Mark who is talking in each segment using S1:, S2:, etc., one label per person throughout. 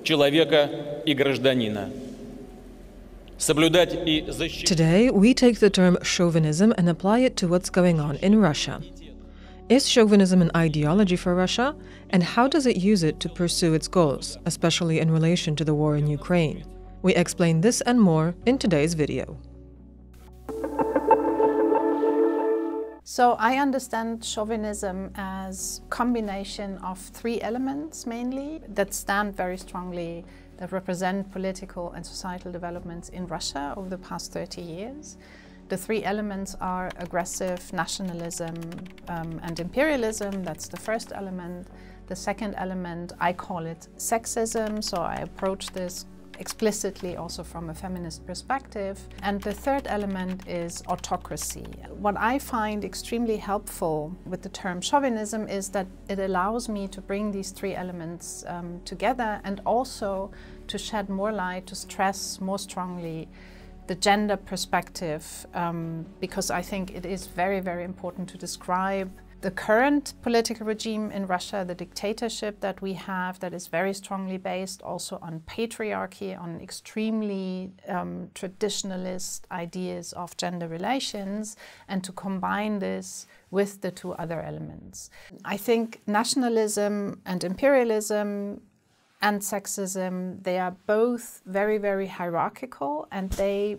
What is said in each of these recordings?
S1: человека и гражданина. Соблюдать и защищать.
S2: Today, we take the term chauvinism and apply it to what's going on in Russia. Is chauvinism an ideology for Russia? And how does it use it to pursue its goals, especially in relation to the war in Ukraine? We explain this and more in today's video.
S3: So I understand chauvinism as a combination of three elements mainly that stand very strongly, that represent political and societal developments in Russia over the past 30 years. The three elements are aggressive nationalism and imperialism. That's the first element. The second element, I call it sexism, so I approach this explicitly also from a feminist perspective. And the third element is autocracy. What I find extremely helpful with the term chauvinism is that it allows me to bring these three elements together and also to shed more light, to stress more strongly the gender perspective, because I think it is very, very important to describe the current political regime in Russia, the dictatorship that we have, that is very strongly based also on patriarchy, on extremely traditionalist ideas of gender relations, and to combine this with the two other elements. I think nationalism and imperialism and sexism, they are both very, very hierarchical and they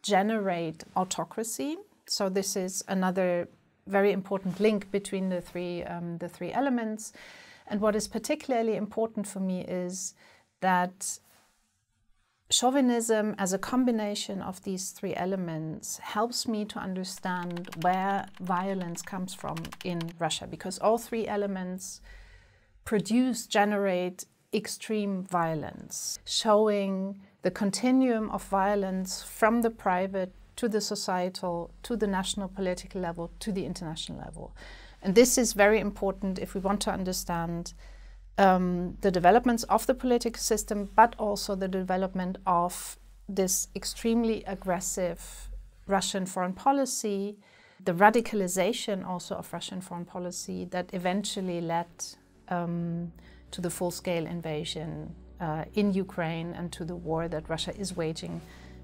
S3: generate autocracy. So this is another very important link between the three elements. And what is particularly important for me is that chauvinism as a combination of these three elements helps me to understand where violence comes from in Russia, because all three elements generate extreme violence, showing the continuum of violence from the private to the societal, to the national political level, to the international level. And this is very important if we want to understand the developments of the political system, but also the development of this extremely aggressive Russian foreign policy, the radicalization also of Russian foreign policy that eventually led to the full-scale invasion in Ukraine and to the war that Russia is waging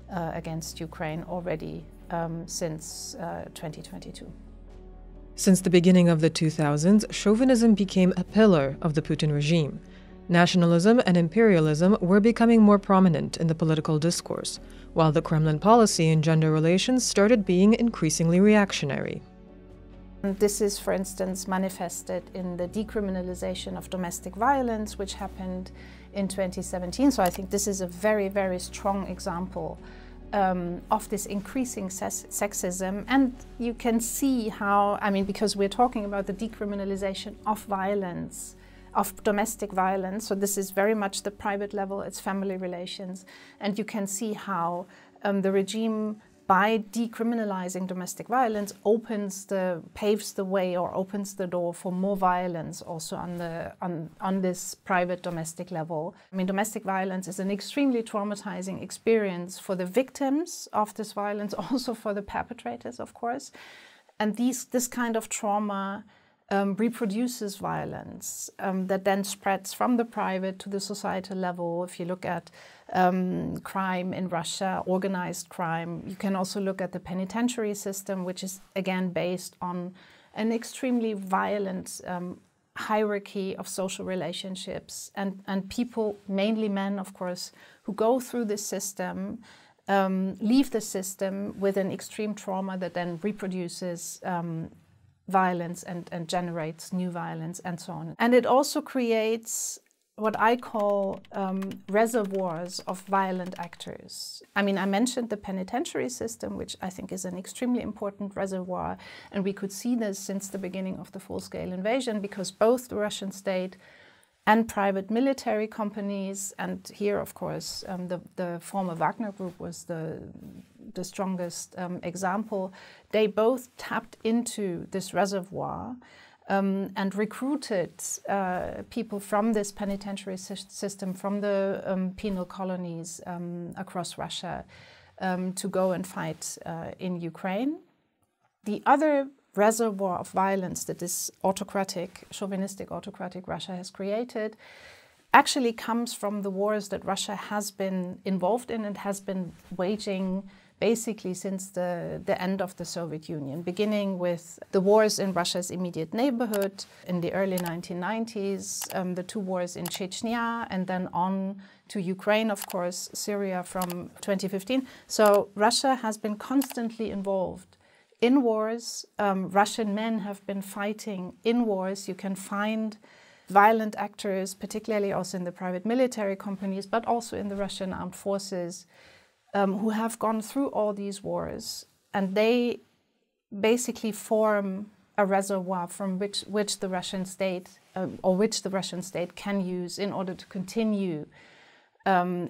S3: against Ukraine already since 2022.
S2: Since the beginning of the 2000s, chauvinism became a pillar of the Putin regime. Nationalism and imperialism were becoming more prominent in the political discourse, while the Kremlin policy in gender relations started being increasingly reactionary.
S3: This is, for instance, manifested in the decriminalization of domestic violence, which happened in 2017. So I think this is a very, very strong example of this increasing sexism. And you can see how, I mean, because we're talking about the decriminalization of violence, of domestic violence. So this is very much the private level, it's family relations. And you can see how the regime, by decriminalizing domestic violence, paves the way or opens the door for more violence also on this private domestic level. I mean, domestic violence is an extremely traumatizing experience for the victims of this violence, also for the perpetrators, of course. And this kind of trauma reproduces violence that then spreads from the private to the societal level. If you look at crime in Russia, organized crime, you can also look at the penitentiary system, which is again based on an extremely violent hierarchy of social relationships, and people, mainly men of course, who go through this system leave the system with an extreme trauma that then reproduces violence and generates new violence and so on. And it also creates what I call reservoirs of violent actors. I mean, I mentioned the penitentiary system, which I think is an extremely important reservoir, and we could see this since the beginning of the full-scale invasion, because both the Russian state and private military companies, and here, of course, the former Wagner Group was the strongest example. They both tapped into this reservoir and recruited people from this penitentiary system, from the penal colonies across Russia, to go and fight in Ukraine. The other reservoir of violence that this autocratic, chauvinistic autocratic Russia has created actually comes from the wars that Russia has been involved in and has been waging basically since the end of the Soviet Union, beginning with the wars in Russia's immediate neighborhood in the early 1990s, the two wars in Chechnya, and then on to Ukraine, of course, Syria from 2015. So Russia has been constantly involved in wars. Russian men have been fighting in wars. You can find violent actors, particularly also in the private military companies, but also in the Russian armed forces, who have gone through all these wars, and they basically form a reservoir from which the Russian state can use in order to continue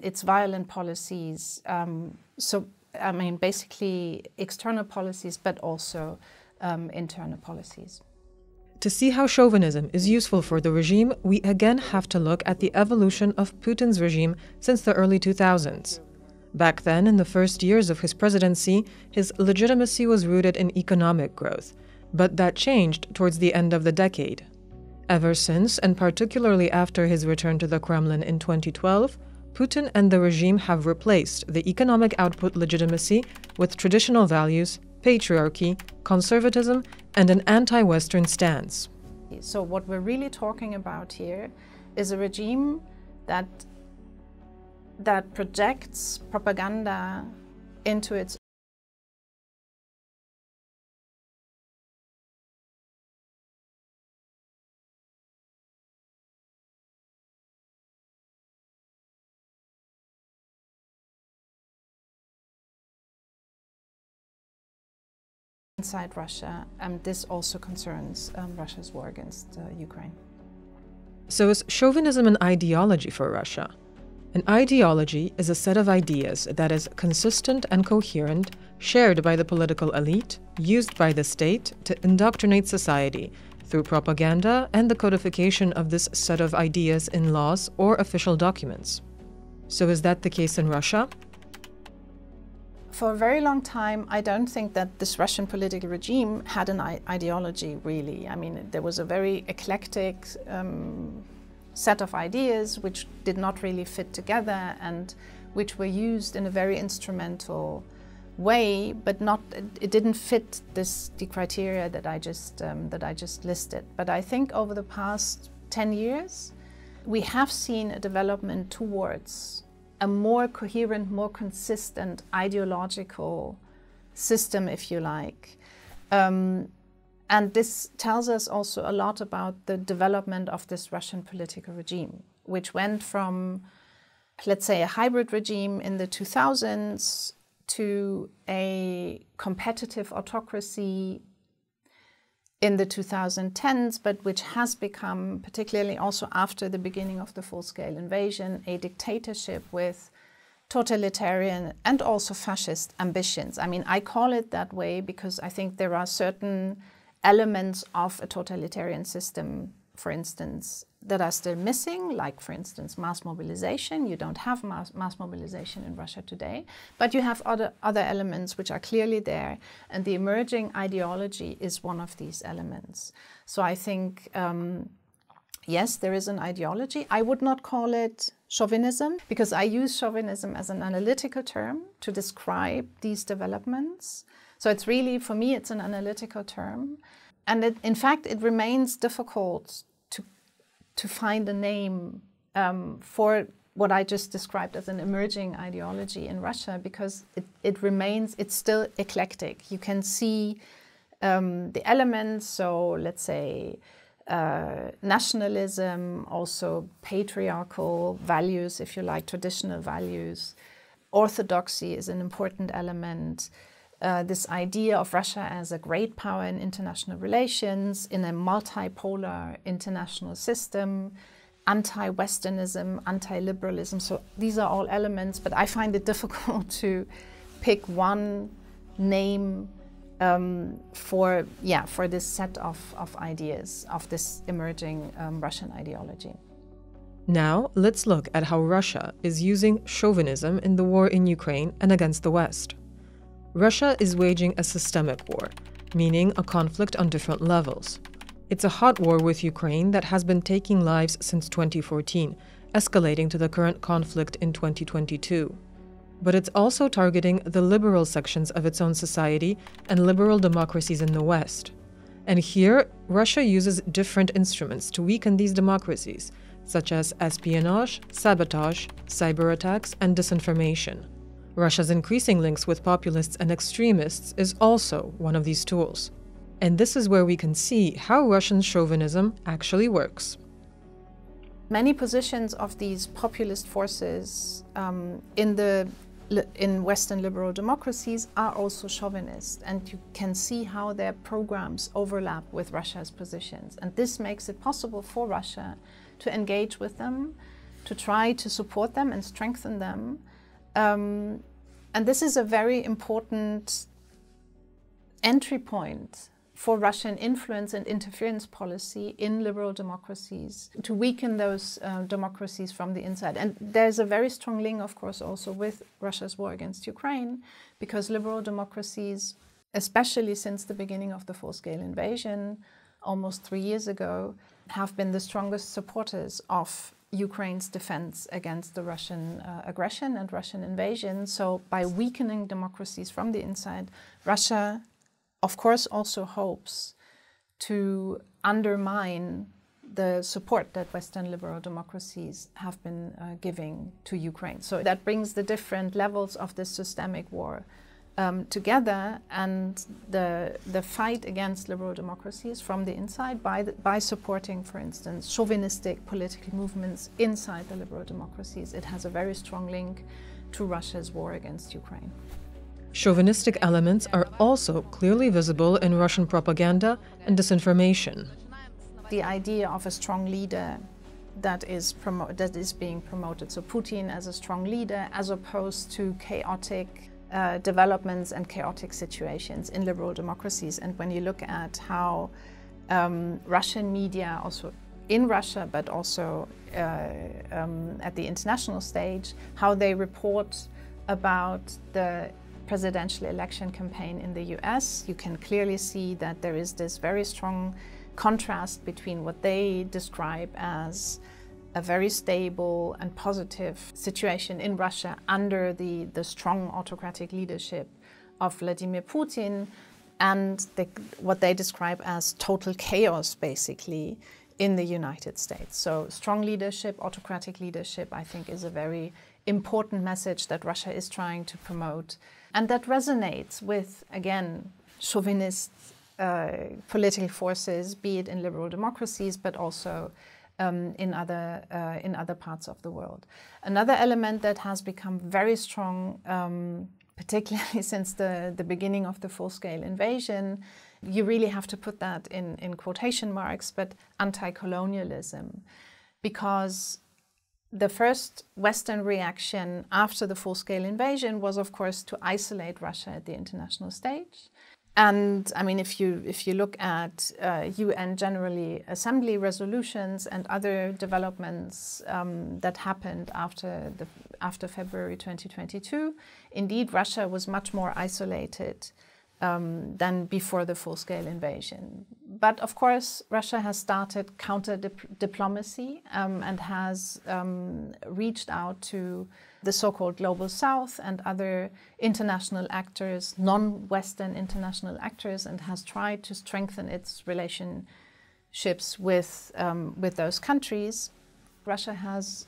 S3: its violent policies. So, I mean, basically external policies, but also internal policies.
S2: To see how chauvinism is useful for the regime, we again have to look at the evolution of Putin's regime since the early 2000s. Back then, in the first years of his presidency, his legitimacy was rooted in economic growth, but that changed towards the end of the decade. Ever since, and particularly after his return to the Kremlin in 2012, Putin and the regime have replaced the economic output legitimacy with traditional values, patriarchy, conservatism, and an anti-Western stance.
S3: So what we're really talking about here is a regime that projects propaganda into its inside Russia, and this also concerns Russia's war against Ukraine.
S2: So is chauvinism an ideology for Russia? An ideology is a set of ideas that is consistent and coherent, shared by the political elite, used by the state to indoctrinate society through propaganda and the codification of this set of ideas in laws or official documents. So is that the case in Russia?
S3: For a very long time, I don't think that this Russian political regime had an ideology, really. I mean, there was a very eclectic set of ideas which did not really fit together and which were used in a very instrumental way, but it didn't fit the criteria that I just listed. But I think over the past 10 years, we have seen a development towards a more coherent, more consistent ideological system, if you like. And this tells us also a lot about the development of this Russian political regime, which went from, let's say, a hybrid regime in the 2000s to a competitive autocracy in the 2010s, but which has become, particularly also after the beginning of the full-scale invasion, a dictatorship with totalitarian and also fascist ambitions. I mean, I call it that way because I think there are certain elements of a totalitarian system, for instance, that are still missing, like, for instance, mass mobilization. You don't have mass mobilization in Russia today, but you have other elements which are clearly there, and the emerging ideology is one of these elements. So I think, yes, there is an ideology. I would not call it chauvinism, because I use chauvinism as an analytical term to describe these developments. So it's really, for me, it's an analytical term. And in fact, it remains difficult to find a name for what I just described as an emerging ideology in Russia, because it's still eclectic. You can see the elements, so let's say nationalism, also patriarchal values, if you like, traditional values. Orthodoxy is an important element. This idea of Russia as a great power in international relations, in a multipolar international system, anti-Westernism, anti-liberalism. So these are all elements, but I find it difficult to pick one name for this set of ideas, of this emerging Russian ideology.
S2: Now, let's look at how Russia is using chauvinism in the war in Ukraine and against the West. Russia is waging a systemic war, meaning a conflict on different levels. It's a hot war with Ukraine that has been taking lives since 2014, escalating to the current conflict in 2022. But it's also targeting the liberal sections of its own society and liberal democracies in the West. And here, Russia uses different instruments to weaken these democracies, such as espionage, sabotage, cyber attacks, and disinformation. Russia's increasing links with populists and extremists is also one of these tools. And this is where we can see how Russian chauvinism actually works.
S3: Many positions of these populist forces in Western liberal democracies are also chauvinist, and you can see how their programs overlap with Russia's positions. And this makes it possible for Russia to engage with them, to try to support them and strengthen them. And this is a very important entry point for Russian influence and interference policy in liberal democracies, to weaken those democracies from the inside. And there's a very strong link, of course, also with Russia's war against Ukraine, because liberal democracies, especially since the beginning of the full-scale invasion, almost 3 years ago, have been the strongest supporters of Ukraine's defense against the Russian aggression and Russian invasion. So by weakening democracies from the inside, Russia, of course, also hopes to undermine the support that Western liberal democracies have been giving to Ukraine. So that brings the different levels of this systemic war together, and the fight against liberal democracies from the inside by supporting, for instance, chauvinistic political movements inside the liberal democracies. It has a very strong link to Russia's war against Ukraine.
S2: Chauvinistic elements are also clearly visible in Russian propaganda and disinformation.
S3: The idea of a strong leader that is being promoted, so Putin as a strong leader as opposed to chaotic developments and chaotic situations in liberal democracies. And when you look at how Russian media, also in Russia, but also at the international stage, how they report about the presidential election campaign in the US, you can clearly see that there is this very strong contrast between what they describe as a very stable and positive situation in Russia under the strong autocratic leadership of Vladimir Putin, and what they describe as total chaos, basically, in the United States. So strong leadership, autocratic leadership, I think is a very important message that Russia is trying to promote, and that resonates with, again, chauvinist political forces, be it in liberal democracies, but also in other parts of the world. Another element that has become very strong, particularly since the beginning of the full-scale invasion, you really have to put that in quotation marks, but anti-colonialism, because the first Western reaction after the full-scale invasion was, of course, to isolate Russia at the international stage. And I mean, if you look at UN General Assembly resolutions and other developments that happened after February 2022, indeed Russia was much more isolated than before the full-scale invasion. But of course, Russia has started counter-diplomacy and has reached out to the so-called Global South and other international actors, non-Western international actors, and has tried to strengthen its relationships with those countries. Russia has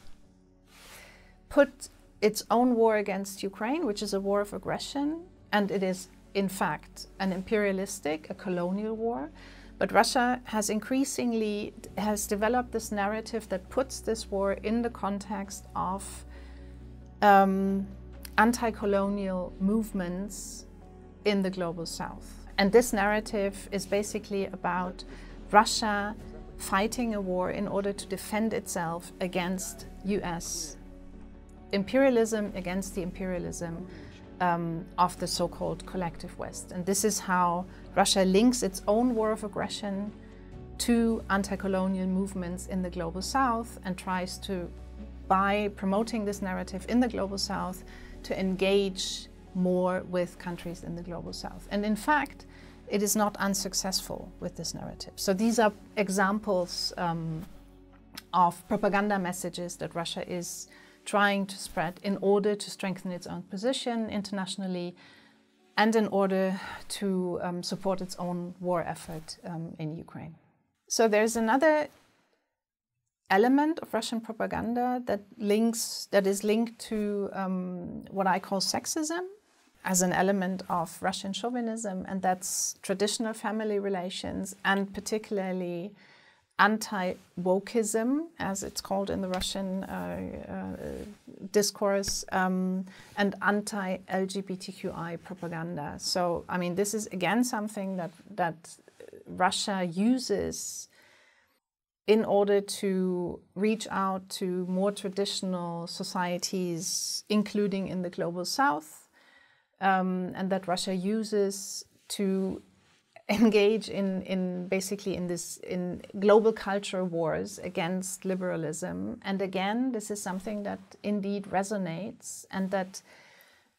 S3: put its own war against Ukraine, which is a war of aggression, and it is in fact an imperialistic, a colonial war. But Russia has increasingly developed this narrative that puts this war in the context of anti-colonial movements in the Global South. And this narrative is basically about Russia fighting a war in order to defend itself against US imperialism, against the imperialism of the so-called collective West. And this is how Russia links its own war of aggression to anti-colonial movements in the Global South and tries to, by promoting this narrative in the Global South, to engage more with countries in the Global South. And in fact, it is not unsuccessful with this narrative. So these are examples of propaganda messages that Russia is trying to spread in order to strengthen its own position internationally and in order to support its own war effort in Ukraine. So there's another element of Russian propaganda that is linked to what I call sexism as an element of Russian chauvinism, and that's traditional family relations and particularly anti-wokeism, as it's called in the Russian discourse, and anti-LGBTQI propaganda. So, I mean, this is again something that Russia uses in order to reach out to more traditional societies, including in the global south, and that Russia uses to engage in global culture wars against liberalism. And again, this is something that indeed resonates and that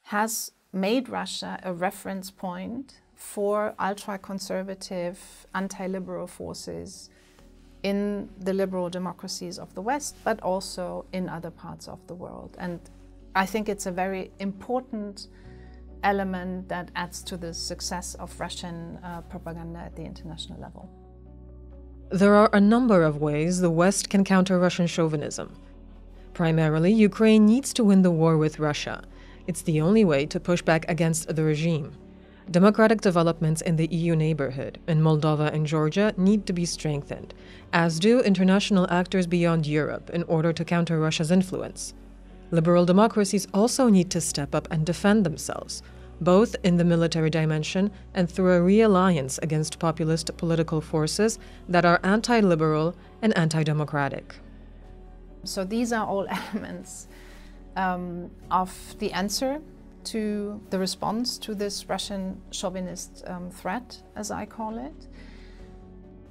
S3: has made Russia a reference point for ultra-conservative, anti-liberal forces in the liberal democracies of the West, but also in other parts of the world. And I think it's a very important element that adds to the success of Russian propaganda at the international level.
S2: There are a number of ways the West can counter Russian chauvinism. Primarily, Ukraine needs to win the war with Russia. It's the only way to push back against the regime. Democratic developments in the EU neighborhood, in Moldova and Georgia, need to be strengthened, as do international actors beyond Europe in order to counter Russia's influence. Liberal democracies also need to step up and defend themselves, both in the military dimension and through a realliance against populist political forces that are anti-liberal and anti-democratic.
S3: So these are all elements of the answer to the response to this Russian chauvinist threat, as I call it.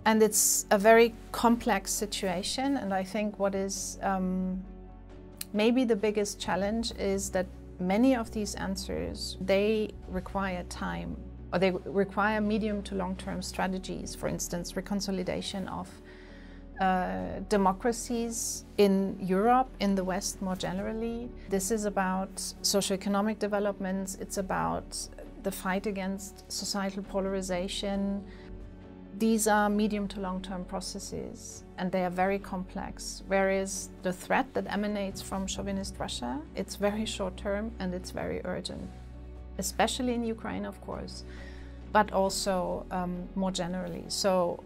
S3: And it's a very complex situation, and I think what is maybe the biggest challenge is that many of these answers, they require time, or they require medium to long-term strategies. For instance, reconsolidation of democracies in Europe, in the West more generally. This is about socioeconomic developments, it's about the fight against societal polarization. These are medium to long-term processes, and they are very complex, whereas the threat that emanates from chauvinist Russia, it's very short-term and it's very urgent, especially in Ukraine, of course, but also more generally. So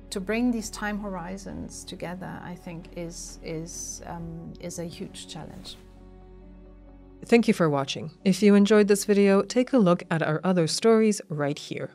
S3: to bring these time horizons together, I think, is a huge challenge.
S2: Thank you for watching. If you enjoyed this video, take a look at our other stories right here.